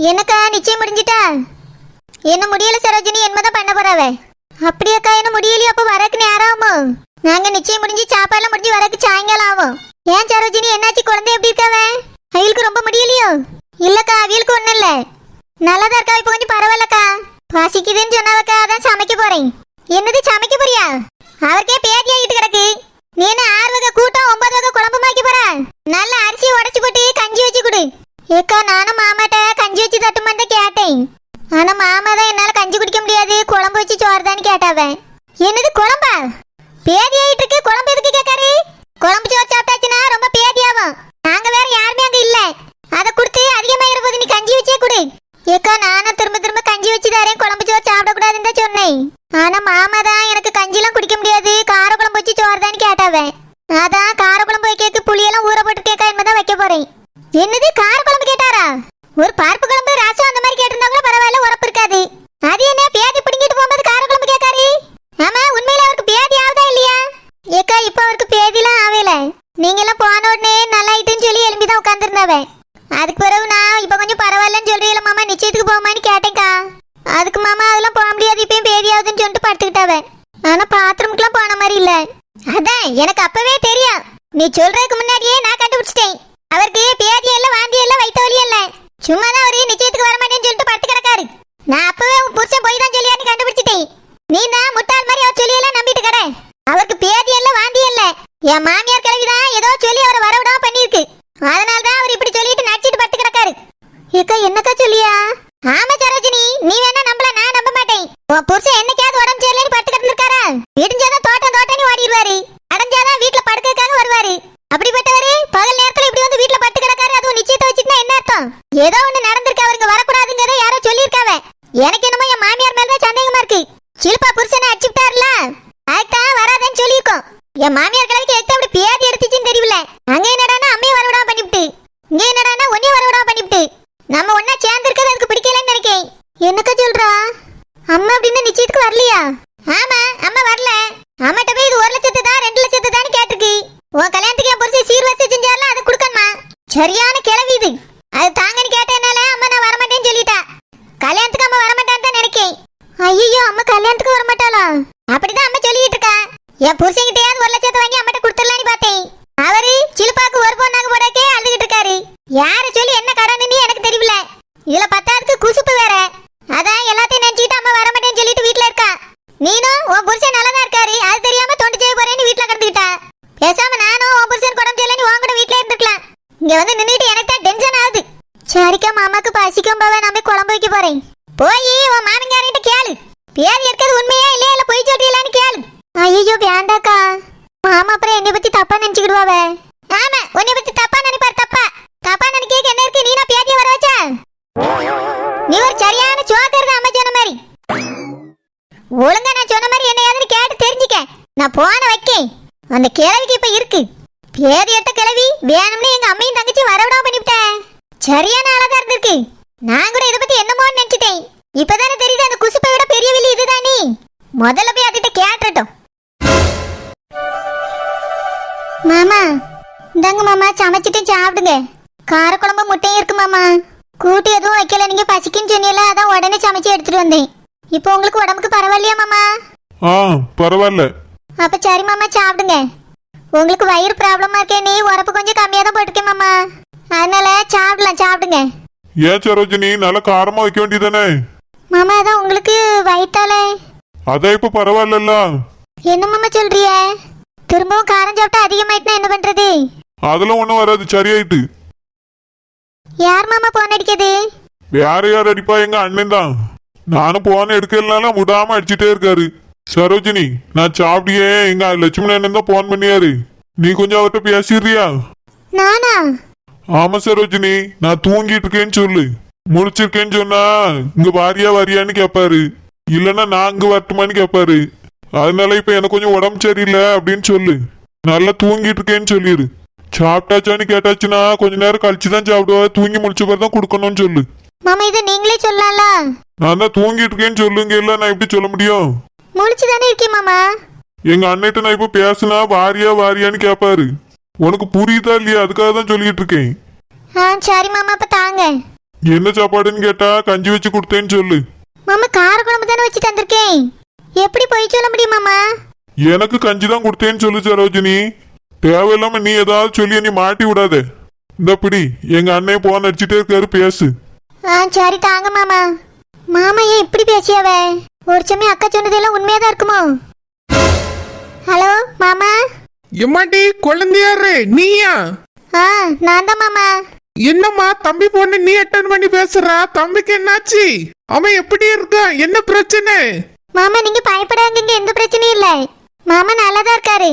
என்னக்கா நிச்சயம் முடிஞ்சிட்டா? என்ன முடியல சரோஜினி, என்னதான் பண்ண போறாவ? அப்படியாக்கா, என்ன முடியலையா? அப்போ வரக்கு நேரம் ஆகும். நாங்க நிச்சயம் முடிஞ்சு சாப்பாடுலாம் முடிஞ்சு வரக்கு சாயங்காலம் ஆகும். ஏன் சரோஜினி, என்னாச்சு? குழந்தை எப்படி இருக்காவ? அவளுக்கு ரொம்ப முடியலையோ? இல்லக்கா, அவளுக்கு ஒண்ணும் இல்ல, நல்லாதான் இருக்கா. இப்போ கொஞ்சம் பரவாயில்லக்கா. பசிக்குதுன்னு சொன்னாவக்கா, அதான் சமைக்க போறேன். என்னது சமைக்க போறியா? அவருக்கே பேதி ஆகிட்டு கிடக்கு. நீ என்ன 6 வகை கூட்டம் 9 வகை குழம்பு மாக்கி போற? நல்ல அரிசி உடைச்சு போட்டு கஞ்சி வச்சு கொடு. ஏக்கா, நானும் மாமாட்ட கஞ்சி வச்சு தட்டுமான்னு கேட்டேன். ஆனா மாமா தான் என்னால கஞ்சி குடிக்க முடியாது, குழம்பு வச்சு சோறுதான்னு கேட்டாவ. என்னது குழம்பா? பேதி ஆகிட்டு இருக்கு, குழம்பு எதுக்கு கேட்காரு? குழம்பு சோறு சாப்பிட்டாச்சுன்னா ரொம்ப பேதி ஆகும். நாங்க வேற யாருமே அங்க இல்ல. அதை கொடுத்து அதிகமாகிற போது நீ கஞ்சி வச்சே கொடு. ஏக்கா, நானும் திரும்ப திரும்ப கஞ்சி வச்சு தரேன், குழம்பு சோறு சாப்பிடக்கூடாதுன்னு தான் சொன்னேன். ஆனா மாமா தான் எனக்கு கஞ்சிலாம் குடிக்க முடியாது, கார குழம்பு வச்சு சோறுதான்னு கேட்டாவ. அதான் கார குழம்பு வைக்க புளியெல்லாம் ஊற போட்டு கேட்க என்னதான் வைக்க போறேன். என்னது கார குழம்பு கேட்டாரா? ஒரு பருப்பு குழம்பு ரசம் அந்த மாதிரி கேட்டிருந்தா கூட பரவாயில்ல, உரப்பு இருக்காது. அது என்ன பேதி பிடிங்கிட்டு போகும்போது கார குழம்பு கேட்காரு? ஆமா, உண்மையில அவருக்கு பேதி ஆகுதா இல்லையா? ஏக்கா, இப்ப அவருக்கு பேதிலாம் ஆகல. நீங்க எல்லாம் போன உடனே நல்லாயிட்டுன்னு சொல்லி எழும்பிதான் உட்காந்துருந்தாவ. அதுக்கு பிறகு நான் இப்ப கொஞ்சம் பரவாயில்லன்னு சொல்றீங்களா மாமா, நிச்சயத்துக்கு போமான்னு கேட்டேன்க்கா. அதுக்கு மாமா அதெல்லாம் போக முடியாது, இப்பயும் பேதி ஆகுதுன்னு சொல்லிட்டு படுத்துக்கிட்டாவ. ஆனா பாத்ரூம்க்குலாம் போன மாதிரி இல்ல. அதான் எனக்கு அப்பவே தெரியும். நீ சொல்றதுக்கு முன்னாடியே நான் கண்டுபிடிச்சிட்டேன். அவருக்கு பேதி இல்ல, வாந்தி இல்ல, வயிற்று வலி இல்ல, சும்மாதான் அவரு நிச்சயத்துக்கு வர மாட்டேன்னு சொல்லிட்டு படுத்து கிடக்காரு. நான் அப்பவே உன் புருஷன் போய் தான் சொல்லியான்னு கண்டுபிடிச்சிட்டேன். நீ தான் முட்டாள் மாதிரி அவர் சொல்லியெல்லாம் நம்பிட்டு கடை. அவருக்கு பேதி இல்ல, வாந்தி இல்ல, என் மாமியார் கிழவிதான் ஏதோ சொல்லி அவரை வரவிடாம பண்ணிருக்கு. அதனாலதான் அவர் இப்படி சொல்லிட்டு நடிச்சிட்டு படுத்து கிடக்காரு. ஏக்கா, என்னக்கா சொல்லியா? ஆமா சரோஜினி, நீ வேணா நம்பல, நான் நம்ப மாட்டேன். உன் புருஷன் என்னைக்காவது உடம்பு சரியில்லைன்னு படுத்து கிடந்திருக்காரா? விடிஞ்சாதான் தோட்டம்னு ஓடிடுவாரு, அடைஞ்சாதான் வீட்டுல படுக்கிறதுக்காக வருவாரு. அப்படிப்பட்டவரு பகல் நேரத்துல இப்படி வந்து வீட்டுல படுத்து கிடக்காரு. அதுவும் நிச்சயத்தை வச்சுட்டுனா என்ன அர்த்தம்? ஏதோ ஒண்ணு நடந்திருக்கு, அவருக்கு வரக்கூடாதுங்கிறத யாரோ சொல்லியிருக்காவ. எனக்கு என்னமோ என் மாமியார் மேலதான் சந்தேகமா இருக்கு. சில்பா புருஷனை அடிச்சுட்டாருல, அதுதான் வராதேன்னு சொல்லியிருக்கோம். என் மாமியார் கிழவிக்கு எத்த அப்படி பேதி எடுத்துச்சுன்னு தெரியல. அங்க என்னடானா அம்மையை வரவிடாம பண்ணிவிட்டு, இங்க என்னடானா ஒன்னையும் வரவிடாம பண்ணிவிட்டு, நம்ம ஒன்னா சேர்ந்து இருக்கிறது அதுக்கு பிடிக்கலன்னு நினைக்கேன். என்னக்கா சொல்றா? அம்மா அப்படின்னு நிச்சயத்துக்கு வரலையா? ஆமா, அம்மா வரல. அம்மாட்ட போய் இது 1 லட்சத்து தான் 2 லட்சத்து தான் கேட்டிருக்கு. உன் கல்யாணத்துக்கு என் புருஷன் சீர்வரிசை செஞ்சாருல, அது கொடுக்கணுமா? சரியான கிளவி இது. அது தாங்கன்னு கேட்டனால அம்மா நான் வரமாட்டேன்னு சொல்லிட்டா. கல்யாணத்துக்கு அம்மா வரமாட்டான்னு தான் நினைக்கேன். ஐயோ, அம்மா கல்யாணத்துக்கு வரமாட்டாளா? அப்படிதான் அம்மா சொல்லிட்டு இருக்கா. என் புருஷன்கிட்டயாவது 1 லட்சத்தை வாங்கி அம்மாட்ட கொடுத்துடலான்னு பார்த்தேன். அவரு சிலுப்பாக்கு ஒரு பொண்ணாங்க போடக்கே அழுதுகிட்டு இருக்காரு. யார சொல்லி என்ன கடன்னு எனக்கு தெரியல. இதுல 10ஆவதுக்கு குசுப்பு வேற. அதான் எல்லாத்தையும் நினைச்சிட்டு அம்மா வரமாட்டேன்னு சொல்லிட்டு வீட்டுல இருக்கா. நீனும் உன் புருஷன் நல்லாதான் இருக்காரு, அது தெரியாம தொண்டு செய்ய போறேன்னு வீட்டுல கிடந்துக்கிட்டா. பேசாம நானும் உன் புருஷன் குடம் செய்யலன்னு உன் கூட வீட்டுல இருந்துக்கலாம். இங்க வந்து நின்றுட்டு எனக்கு தான் டென்ஷன் ஆகுது. சரிக்கா, மாமாக்கு பசிக்கும் போவே நான் போய் குழம்பு வைக்க போறேன். போய் உன் மாமங்காரிட்ட கேளு, பேதி இருக்கிறது உண்மையா இல்லையா, இல்ல போய் சொல்றீங்களான்னு கேளு. ஐயோ வேண்டாக்கா, மாமா அப்புறம் என்னை பத்தி தப்பா நினைச்சுக்கிடுவாவ. ஆமா, உன்னை பத்தி தப்பா நினைப்பாரு. தப்பா நினைக்க என்ன இருக்கு? நீனா பேதிய வர வச்சா? நீ ஒரு சரியான சோக்கர் தான் அம்மா சொன்ன மாதிரி. ஒழுங்கா நான் சொன்ன மாதிரி என்ன ஏதுன்னு கேட்டு தெரிஞ்சுக்க. நான் போன வைக்கேன். அந்த கிழவிக்கு இப்ப இருக்கு பேதி எடுத்த கிழவி. வேணும்னு எங்க அம்மையும் தங்கச்சி வரவிடாம பண்ணிவிட்டேன். சரியான ஆளாதான் இருந்திருக்கு. நான் கூட இதை பத்தி என்னமோன்னு நினைச்சிட்டேன். இப்பதானே தெரியுது அந்த குசுப்பை விட பெரிய வில்லி இதுதான். நீ முதல்ல போய் அதுகிட்ட கேட்டுட்டோம். மாமா இந்தாங்க மாமா, சமைச்சிட்டு சாப்பிடுங்க. காரக்குழம்பு முட்டையும் இருக்கு மாமா. கூட்டு எதுவும் வைக்கல, நீங்க பசிக்குன்னு சொன்னீங்களா, அதான் உடனே சமைச்சு எடுத்துட்டு வந்தேன். இப்போ உங்களுக்கு உடம்புக்கு பரவாயில்லையா மாமா? பரவாயில்ல. அப்ப சரி மாமா, சாப்பிடுங்க. உங்களுக்கு வயிறு ப்ராப்ளமா இருக்கே, நீ உரப்பு கொஞ்சம் கம்மியா தான் போட்டுக்கேன் மாமா, அதனால சாப்பிடுங்க. ஏன் சரோஜினி, நல்லா காரமா வைக்க வேண்டியதானே? மாமா அதான் உங்களுக்கு வயிற்றால. அதான் இப்ப பரவாயில்ல. என்ன மாமா சொல்றிய? திரும்பவும் காரம் சாப்பிட்டா அதிகமாயிட்டுனா என்ன பண்றது? அதெல்லாம் ஒண்ணும் வராது, சரியாயிட்டு. யார் மாமா போன் அடிக்குது? வேற யார் அடிப்பா? எங்க அண்ணன் தான். நானும் போன எடுக்கலாம் விடாம அடிச்சுட்டே இருக்காரு. சரோஜினி, நான் சாப்பிட்டியே, எங்க லட்சுமி அண்ணன் தான் போன் பண்ணியாரு. நீ கொஞ்சம் அவர்கிட்ட பேசிடுறியா? நானா? ஆமா சரோஜினி, நான் தூங்கிட்டு இருக்கேன்னு சொல்லு. முடிச்சிருக்கேன்னு சொன்னா இங்க வாரியான்னு கேட்பாரு, இல்லன்னா நான் இங்க வரட்டுமான்னு கேட்பாரு. அதனால இப்ப எனக்கு கொஞ்சம் உடம்பு சரியில்லை அப்படின்னு சொல்லு. நல்லா தூங்கிட்டு இருக்கேன்னு சொல்லிடு. சாப்பிட்டாச்சான்னு கேட்டாச்சுன்னா கொஞ்ச நேரம் கழிச்சுதான் சாப்பிடுவா, தூங்கி முடிச்ச பிறகு தான் கொடுக்கணும்னு சொல்லு. மாமா இதை நீங்களே சொல்லல. நான் தான் தூங்கிட்டு இருக்கேன்னு சொல்லுங்க, இல்ல நான் எப்படி சொல்ல முடியும்? முடிச்சுதானே இருக்கேன் மாமா. எங்க அண்ணிட்ட நான் இப்ப பேசினா வாரியான்னு கேட்பாரு. உனக்கு புரியுதா இல்லையா? அதுக்காக தான் சொல்லிட்டு இருக்கேன். சரி மாமா, அப்ப தாங்க. என்ன சாப்பாடுன்னு கேட்டா கஞ்சி வச்சு கொடுத்தேன்னு சொல்லு. மாமா கார குழம்பு தானே வச்சு தந்திருக்கேன், எப்படி போய் சொல்ல முடியும் மாமா? எனக்கு கஞ்சி தான் கொடுத்தேன்னு சொல்லு சரோஜினி. தேவையில்லாம நீ ஏதாவது சொல்லி நீ மாட்டி விடாத. இந்த பிடி, எங்க அண்ணன் போன் அடிச்சுட்டே இருக்காரு, பேசு. சரி தாங்க மாமா. மாமா ஏன் இப்படி பேசியாவ? ஒரு சமயம் அக்கா சொன்னதெல்லாம் உண்மையாதான் இருக்குமோ? ஹலோ மாமா. எம்மாடி குழந்தையாரு நீயா? நான் தான் மாமா. என்னம்மா தம்பி பொண்ணு நீ அட்டன் பண்ணி பேசுறா? தம்பிக்கு என்னாச்சு? அவன் எப்படி இருக்கான்? என்ன பிரச்சனை? மாமா நீங்க பயப்படாதீங்க, எந்த பிரச்சனையும் இல்ல. மாமா நல்லா தான் இருக்காரு,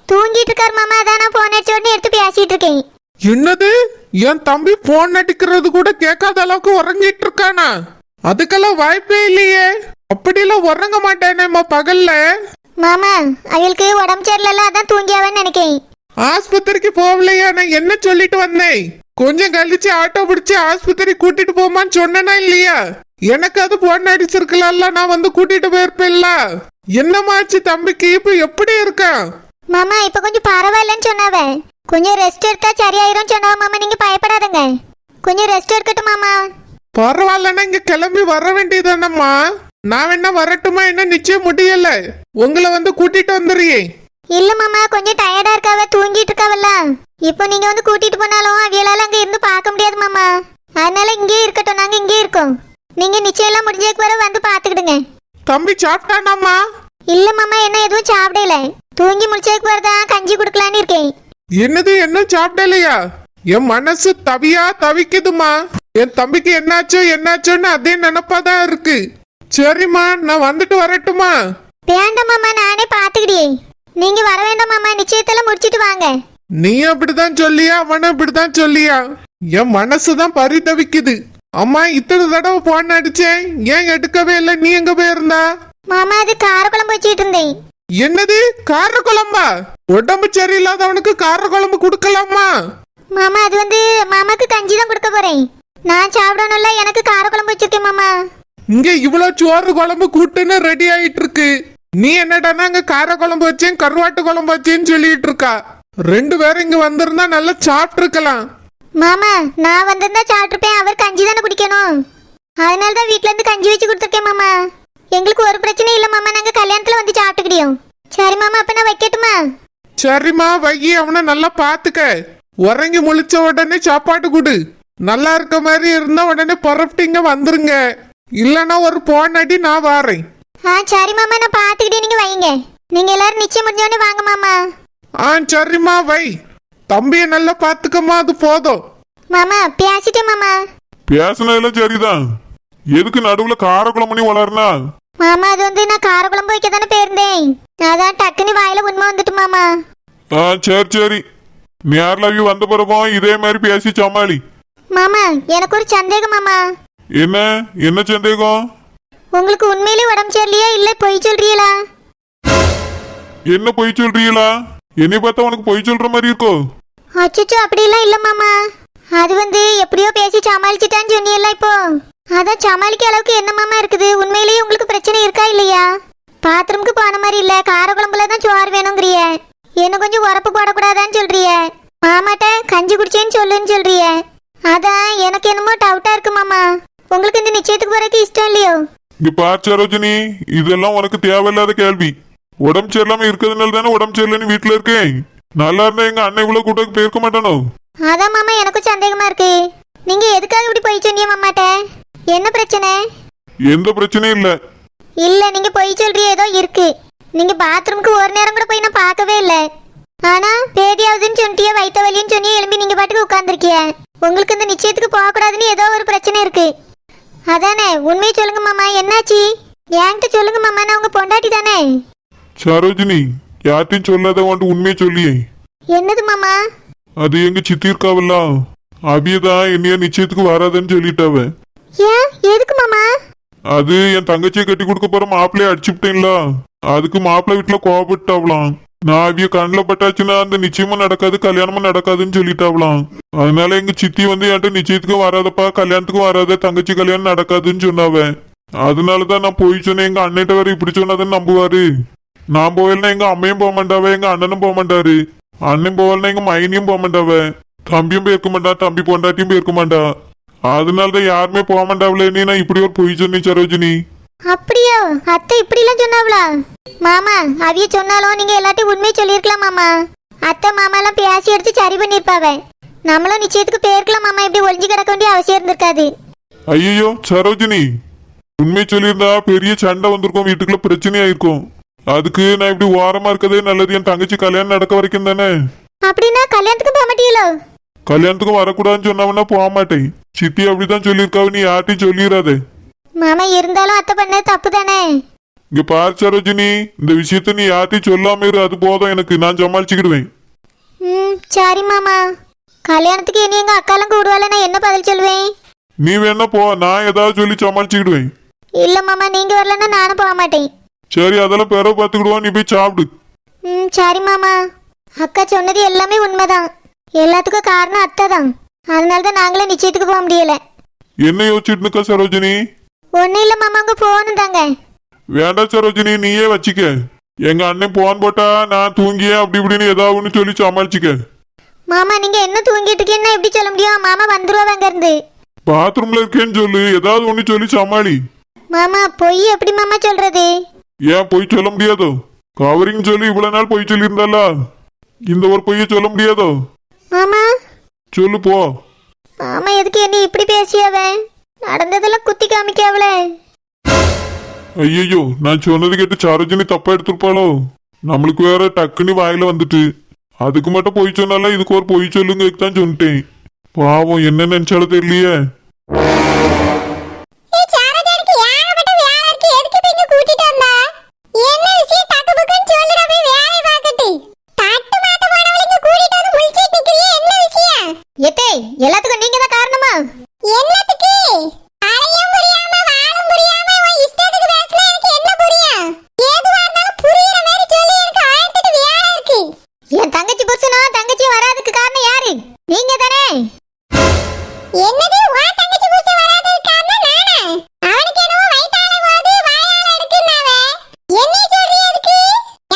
தூங்கிட்டு இருக்காரு மாமா. அதான் நான் போன் அடிச்ச உடனே எடுத்து பேசிட்டு இருக்கேன். என்னது? என் தம்பி போன் அடிக்கிறது கூட கேட்காத அளவுக்கு உறங்கிட்டு இருக்கானா? அதுக்கெல்லாம் வாய்ப்பே இல்லையே. அப்படியெல்லாம் உறங்க மாட்டேனேம்மா பகல்ல. மாமா அவளுக்கு உடம்பு சரியில்ல, அதான் தூங்கியாவன்னு நினைக்கேன். ஆஸ்பத்திரிக்கு போகலையா? நான் என்ன சொல்லிட்டு வந்தேன்? கொஞ்சம் கழிச்சு ஆட்டோ பிடிச்சி ஆஸ்பத்திரி கூட்டிட்டு போமான்னு சொன்னேனா இல்லையா? எனக்கு அது போன் அடிச்சிருக்கலாம்ல, நான் வந்து கூட்டிட்டு போயிருப்பேன்ல. என்னமாச்சு தம்பிக்கு? இப்ப எப்படி இருக்கான்? மாமா இப்ப கொஞ்சம் பரவாயில்லன்னு சொன்னாவ, கொஞ்சம் ரெஸ்ட் எடுத்தா சரியாயிரும் சொன்னாவ. மாமா நீங்க பயப்படாதங்க, கொஞ்சம் ரெஸ்ட் எடுக்கட்டும் மாமா. பரவாயில்லன்னா இங்க கிளம்பி வர வேண்டியதானம்மா. நான் வேணா வரட்டுமா? என்ன நிச்சயம் முடியல, உங்களை வந்து கூட்டிட்டு வந்துடுறியே. இல்ல மாமா கொஞ்சம் டயர்டா இருக்காவ, தூங்கிட்டு இருக்காவல்ல. இப்போ நீங்க வந்து கூட்டிட்டு போனாலும் அவியலால அங்க இருந்து பார்க்க முடியாது மாமா. அதனால இங்கே இருக்கட்டும், நாங்க இங்கே இருக்கோம். நீங்க நிச்சயம் எல்லாம் முடிஞ்சதுக்கு வர வந்து பாத்துக்கிடுங்க. தம்பி சாப்பிட்டானாமா? இல்ல மாமா என்ன எதுவும் சாப்பிடல, தூங்கி முடிச்சதுக்கு வரதான் கஞ்சி குடுக்கலான்னு இருக்கேன். என்னது என்ன சாப்பிடலையா? என் மனசு தவிக்குதுமா. என் தம்பிக்கு என்னாச்சோ என்னாச்சோன்னு அதே நினைப்பாதான் இருக்கு. சரிம்மா நான் வந்துட்டு வரட்டுமா? வேண்டாம் மாமா நானே பாத்துக்கிட்டே, நீங்க வர வேண்டாம் மாமா, நிச்சயத்தெல்லாம் முடிச்சிட்டு வாங்க. நீ அப்படிதான் சொல்லியா? அவனும் அப்படிதான் சொல்லியா? என் மனசுதான் பரிதவிக்குது. அம்மா இத்தனை தடவை போன் அடிச்சேன், ஏன் எடுக்கவே இல்லை? நீ எங்க போயிருந்தா? மாமா அது கார குழம்பு வச்சுட்டு இருந்தேன். என்னது கார குழம்பா? உடம்பு சரியில்லாதவனுக்கு கார குழம்பு கொடுக்கலாமா? மாமா அது வந்து மாமாக்கு கஞ்சி தான் கொடுக்க போறேன், நான் சாப்பிடணும்ல, எனக்கு கார குழம்பு வச்சிருக்கேன் மாமா. இங்க இவ்வளவு சோறு குழம்பு கூட்டுன்னு ரெடி ஆயிட்டு இருக்கு. நீ என்னடானா அங்க கார குழம்பு வச்சேன் கருவாட்டு குழம்பு வச்சேன்னு சொல்லிட்டு இருக்கா. ரெண்டு பேரும் இங்க வந்திருந்தா நல்லா சாப்பிட்டு இருக்கலாம். மாமா நான் வந்திருந்தா சாப்பிட்டுருப்பேன், அவர் கஞ்சி தானே குடிக்கணும், அதனால தான் வீட்ல இருந்து கஞ்சி வச்சு கொடுத்துருக்கேன் மாமா. எங்களுக்கு ஒரு பிரச்சனை இல்ல மாமா, நாங்க கல்யாணத்துல வந்து சாப்பிட்டுக்கிடியோம். சரி மாமா அப்ப நான் வைக்கட்டுமா? சரிம்மா வையி, அவனை நல்லா பாத்துக்க. உறங்கி முழிச்ச உடனே சாப்பாடு கொடு. நல்லா இருக்க மாதிரி இருந்தா உடனே புறப்பட்டீங்க வந்துருங்க, இல்லன்னா ஒரு போன் அடி நான் வாரேன். சரி மாமா நான் பாத்துக்கிட்டே, நீங்க வைங்க. நீங்க எல்லாரும் நிச்சயம் முடிஞ்ச உடனே வாங்க மாமா. சரிம்மா வை. தம்பிய நல்லா பாத்துக்கம்மா, அது போதும். மாமா பேசிட்டேன் மாமா. பேசினதெல்லாம் சரிதான், எதுக்கு நடுவுல காரக்குழம்பு வளர்னா? மாமா அது வந்து நான் கார குழம்பு வைக்க தானே போயிருந்தேன், அதான் டக்குன்னு வாயில உண்மை வந்துட்டு மாமா. சரி சரி, நேர்ல வந்த பிறகும் இதே மாதிரி பேசி சமாளி. மாமா எனக்கு ஒரு சந்தேகம் மாமா. என்ன என்ன சந்தேகம்? உங்களுக்கு உண்மையிலே உடம்பு சரியில்லையா இல்ல பொய் சொல்றீங்களா? என்ன பொய் சொல்றீங்களா? என்னை பார்த்தா உனக்கு பொய் சொல்ற மாதிரி இருக்கோ? அச்சோ அப்படிலாம் இல்ல மாமா, அது வந்து எப்படியோ பேசி சமாளிச்சுட்டான்னு சொன்னீங்களா, இப்போ அதான் சமாளிக்க அளவுக்கு என்ன மாமா இருக்குது? உண்மையிலேயே உங்களுக்கு பிரச்சனை இருக்கா இல்லையா? பாத்ரூமுக்கு போன மாதிரி இல்ல, கார குழம்புல தான் சோறு வேணுங்கிறிய, என்ன கொஞ்சம் உரப்பு போடக்கூடாதான்னு சொல்றிய, மாமாட்ட கஞ்சி குடிச்சேன்னு சொல்லுன்னு சொல்றிய. அதான் எனக்கு என்னமோ டவுட்டா இருக்கு மாமா. உங்களுக்கு இந்த நிச்சயத்துக்கு போறதுக்கு இஷ்டம் இல்லையோ? இங்க பார் சரோஜினி, இதெல்லாம் உனக்கு தேவையில்லாத கேள்வி. உடம்பு சரியில்லாம இருக்கிறதுனால தானே உடம்பு சரியில்லைன்னு வீட்டுல இருக்கேன். நல்லா இருந்தா எங்க அண்ணன் இவ்வளவு கூட்டத்துக்கு போயிருக்க மாட்டானோ? அதான் மாமா எனக்கும் சந்தேகமா இருக்கு, நீங்க எதுக்காக இப்படி பொய் சொன்னீங்க மாமாட்ட? என்ன பிரச்சனை? எந்த பிரச்சனையும் இல்ல. இல்ல நீங்க பொய் சொல்றீங்க, ஏதோ இருக்கு. நீங்க பாத்ரூமுக்கு ஒரு நேரம் கூட போய் நான் பார்க்கவே இல்ல, ஆனா பேதியாவதுன்னு சொல்லிட்டிய, வயிற்று வலின்னு சொன்னி எழும்பி நீங்க பாட்டுக்கு உட்காந்துருக்கிய. உங்களுக்கு இந்த நிச்சயத்துக்கு போக கூடாதுன்னு ஏதோ ஒரு பிரச்சனை இருக்கு, அதானே? உண்மையை சொல்லுங்க மாமா, என்னாச்சு என்கிட்ட சொல்லுங்க மாமா, நான் உங்க பொண்டாட்டி தானே. சரோஜினி யார்ட்டையும் சொல்லாத வந்துட்டு உண்மையை சொல்லியே. என்னது மாமா? அது எங்க சித்தி இருக்காவல்ல, அபியதான் என்னைய நிச்சயத்துக்கு வராதுன்னு சொல்லிட்டாவ. ஏன் எதுக்கு மாமா? அது என் தங்கச்சியை கட்டி கொடுக்க போற மாப்பிள்ளைய அடிச்சுட்டேன்ல, அதுக்கு மாப்பிள்ளை வீட்டுல கோவப்பட்டாவலாம். நான் அவிய கண்ணில் பட்டாச்சுன்னா அந்த நிச்சயமும் நடக்காது கல்யாணமும் நடக்காதுன்னு சொல்லிட்டாவலாம். அதனால எங்க சித்தி வந்து என்கிட்ட நிச்சயத்துக்கு வராதப்பா, கல்யாணத்துக்கும் வராத, தங்கச்சி கல்யாணம் நடக்காதுன்னு சொன்னாவ. அதனாலதான் நான் போய் சொன்னேன். எங்க அண்ணன்ட்ட வர இப்படி சொன்னாதான் நம்புவாரு. நான் போகலன்னா எங்க அம்மையும் போக மாட்டாவ, எங்க அண்ணனும் போக மாட்டாரு. அண்ணன் போகலன்னா எங்க மைனியும் போக மாட்டாவ, தம்பியும் போயிருக்க மாட்டா, தம்பி பொண்டாட்டியும் போயிருக்க மாட்டா. அதனாலதான் யாருமே போக மாட்டாவில்ல. நான் இப்படி ஒரு பொய் சொன்னேன் சரோஜினி. அப்படியா? அத்தை இப்படிலாம் சொன்னாவளா? மாமா அவிய சொன்னாலும் நீங்க எல்லாத்தையும் உண்மையை சொல்லியிருக்கலாம் மாமா. அத்தை மாமா எல்லாம் பேசி எடுத்து சரி பண்ணிருப்பாவ. நம்மளும் நிச்சயத்துக்கு போயிருக்கலாம் மாமா. இப்படி ஒளிஞ்சு கிடக்க வேண்டிய அவசியம் இருந்திருக்காது. ஐயோ சரோஜினி, உண்மை சொல்லியிருந்தா பெரிய சண்டை வந்திருக்கும், வீட்டுக்குள்ள பிரச்சனையா இருக்கும். அதுக்கு நான் இப்படி ஓரமா இருக்கதே நல்லது. என் தங்கச்சி கல்யாணம் நடக்க வரைக்கும் தானே. அப்படின்னா கல்யாணத்துக்கு போக மாட்டீங்களோ? கல்யாணத்துக்கு வரக்கூடாதுன்னு சொன்னவனா போக மாட்டேன். சித்தி அப்படிதான் சொல்லியிருக்காவ, நீ யார்ட்டையும் சொல்லிடாதே. மாமா இருந்தாலும் அத்தை பண்ணது தப்பு தானே. இங்க பாரு சரோஜினி, இந்த விஷயத்த நீ யார்ட்டையும் சொல்லாம இரு. அது போதும் எனக்கு, நான் சமாளிச்சுக்கிடுவேன். சரி மாமா. கல்யாணத்துக்கு இனி எங்க அக்காலாம் கூடுவால, நான் என்ன பதில் சொல்லுவேன்? நீ வேணா போ, நான் ஏதாவது சொல்லி சமாளிச்சுக்கிடுவேன். இல்ல மாமா, நீங்க வரலன்னா நானும் போக மாட்டேன். சரி, அதெல்லாம் பிறகு பார்த்துக்கிடுவோம். நீ போய் சாப்பிடு. சரி மாமா. அக்கா சொன்னது எல்லாமே உண்மைதான். எல்லாத்துக்கும் காரணம் அத்தை தான். அதனாலதான் நாங்களே நிச்சயத்துக்கு போக முடியல. என்ன யோசிச்சுட்டு இருக்க சரோஜினி? ஒன்னும் இல்ல மாமா, உங்க போன் தாங்க. வேண்டாம் சரோஜினி, நீயே வச்சுக்க. எங்க அண்ணன் போன் போட்டா நான் தூங்கியே அப்படி இப்படின்னு ஏதாவது ஒன்று சொல்லி சமாளிச்சுக்க. மாமா நீங்க என்ன தூங்கிட்டு இருக்கீங்கன்னா எப்படி சொல்ல முடியும்? மாமா வந்துருவாங்க அங்க இருந்து. பாத்ரூம்ல இருக்கேன்னு சொல்லு, ஏதாவது ஒன்று சொல்லி சமாளி. மாமா பொய் எப்படி மாமா சொல்றது? ஏன் பொய் சொல்ல முடியாதோ? கவரிங் சொல்லி இவ்வளவு நாள் பொய் சொல்லி இருந்தால, இந்த ஒரு பொய்ய சொல்ல முடியாதோ? மாமா சொல்லு போ. மாமா எதுக்கு என்ன இப்படி பேசியாவ? நடந்ததெல்லாம் குத்தி காமிக்காவல. ஐயோ, நான் சொன்னது கேட்டு சரோஜினி தப்பா எடுத்துருப்பாளோ? நம்மளுக்கு வேற டக்குன்னு வாயில வந்துட்டு. அதுக்கு மட்டும் பொய் சொன்னால, இதுக்கு ஒரு பொய் சொல்லுங்க தான் சொல்லிட்டேன். பாவம் என்ன நினைச்சாலும் தெரியலையே. எல்லாத்துக்கும் நீங்க தான் காரணமா? என்னத்துக்கு? அரையும் புரியாம வாழும் புரியாம உன் இஷ்டத்துக்கு பேசினா எனக்கு என்ன புரியும்? ஏதுவா இருந்தாலும் புரியுற மாதிரி சொல்லி எனக்கு ஆயிரத்தெட்டு வேலை இருக்கு. என் தங்கச்சி புருஷனா தங்கச்சி வராதுக்கு காரணம் யாரு? நீங்க தானே. என்னது உன் தங்கச்சி புருஷன் வராதுக்கு காரணம் நானா? அவனுக்கு என்னவோ வயித்தால போது வாயால எடுக்குன்னாவே. என்ன சொல்றீ அதுக்கு?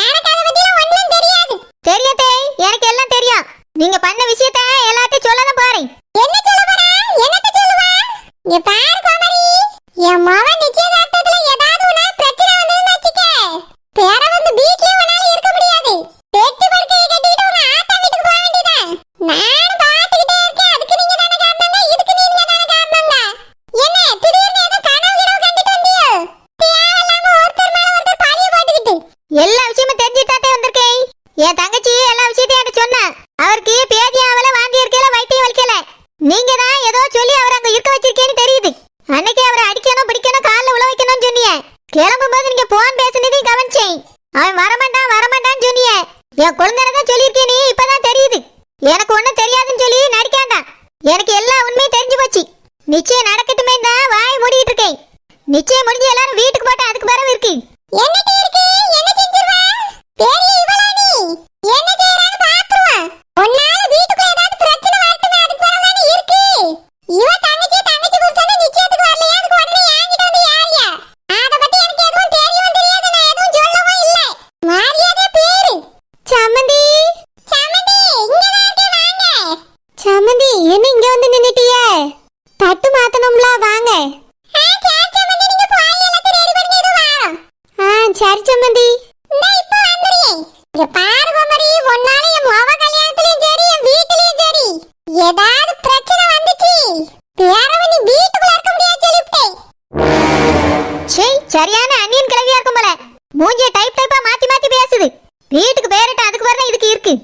எனக்கு அத பத்திலாம் ஒண்ணும் தெரியாது. தெரியாதே, எனக்கு எல்லாம் தெரியும். நீங்க பண்ண விஷயத்தை எல்லாத்தையும் சொல்லதான் போறேன். என்ன சொல்ல போறா? என்னத்த சொல்லுவா? இங்க பாரு கோமரி, என் மகன் நிச்சயதார்த்தத்துல ஏதாவது ஒரு நாள் பிரச்சனை வந்ததுன்னு வச்சுக்க, பேர வந்து வீட்லயே உன்னால இருக்க முடியாது. பெட்டு படுக்கையை கட்டிட்டு உங்க ஆத்தா வீட்டுக்கு போக வேண்டியதான். நானும் பாத்துக்கிட்டே இருக்கேன். அதுக்கு நீங்க தானே காரணங்க, இதுக்கு நீங்க தானே காரணங்க. என்ன திடீர்னு ஏதோ கனவு கண்டுட்டு வந்தியோ? தேவையில்லாம ஒருத்தர் மேல ஒருத்தர் பழிய போட்டுக்கிட்டு. எல்லா விஷயமும் தெரிஞ்சுட்டாட்டே வந்திருக்கேன். என் தங்கச்சி எல்லா விஷயத்தையும் என்கிட்ட சொன்னா. அவருக்கு பேதியாவல வாந்தி இருக்கல, வைத்தியம் வலிக்கல. நீங்க தான் ஏதோ சொல்லி அவர் அங்க இருக்க வச்சிருக்கேன்னு தெரியுது. அன்னைக்கு அவரை அடிக்கணும் பிடிக்கணும் காலில் உழ வைக்கணும்னு சொன்னீங்க. கிளம்பும்போது நீங்க போன் பேசுனதையும் கவனிச்சேன். அவன் வரமாட்டான்னு சொன்னீங்க. என் குழந்தை தான் சொல்லியிருக்கேன். நீ இப்பதான் தெரியுது. எனக்கு ஒன்னும் தெரியாதுன்னு சொல்லி நடிக்காண்டாம். எனக்கு எல்லா உண்மையும் தெரிஞ்சு போச்சு. நிச்சயம் நடக்கட்டுமே தான் வாய் மூடிட்டு இருக்கேன். நிச்சயம் முடிஞ்சு எல்லாரும் வீட்டுக்கு போட்டா அதுக்கு பிறகு இருக்கு. என்னட்டு இருக்கு? என்ன செஞ்சிருவா? பெரிய இவளா நீ? என்ன செய்யறான்னு பாத்துருவா. ஒன்னால வீட்டுக்கு ஏதாவது பிரச்சனை வரட்டுமே, அதுக்கு பிறகு தானே இருக்கு. இவ தங்கச்சி புருஷன் நிச்சயத்துக்கு வரலையா? அதுக்கு உடனே ஏங்கிட்டு வந்து யாரியா? அத பத்தி எனக்கு எதுவும் தெரியும் தெரியாது. நான் எதுவும் சொல்லவும் இல்ல. மாரியாதே பேரு சமந்தி. இங்கதான் இருக்கே, வாங்க. சமந்தி என்ன இங்க வந்து நின்னுட்டியே? தட்டு மாத்தணும்ல, வாங்க. சரி சமந்தி, நீங்க போய் எல்லாத்தையும் ரெடி பண்ணி இது வாங்க. சரி சமந்தி, நான் இப்ப வந்துறேன். இங்க பாரு கோமரி, ஒன்னால என் மவ கல்யாணத்துலயும் சரி என் வீட்லயும் சரி ஏதாவது பிரச்சனை வந்துச்சு, பேரவ நீ வீட்டுக்குள்ள இருக்க முடியாது சொல்லிவிட்டேன். சரியான அண்ணியன் கிளவியா இருக்கும் போல. மூஞ்சிய டைப்பா மாத்தி மாத்தி பேசுது. வீட்டுக்கு பேரட்ட அதுக்கு வரணும், இதுக்கு இருக்கு.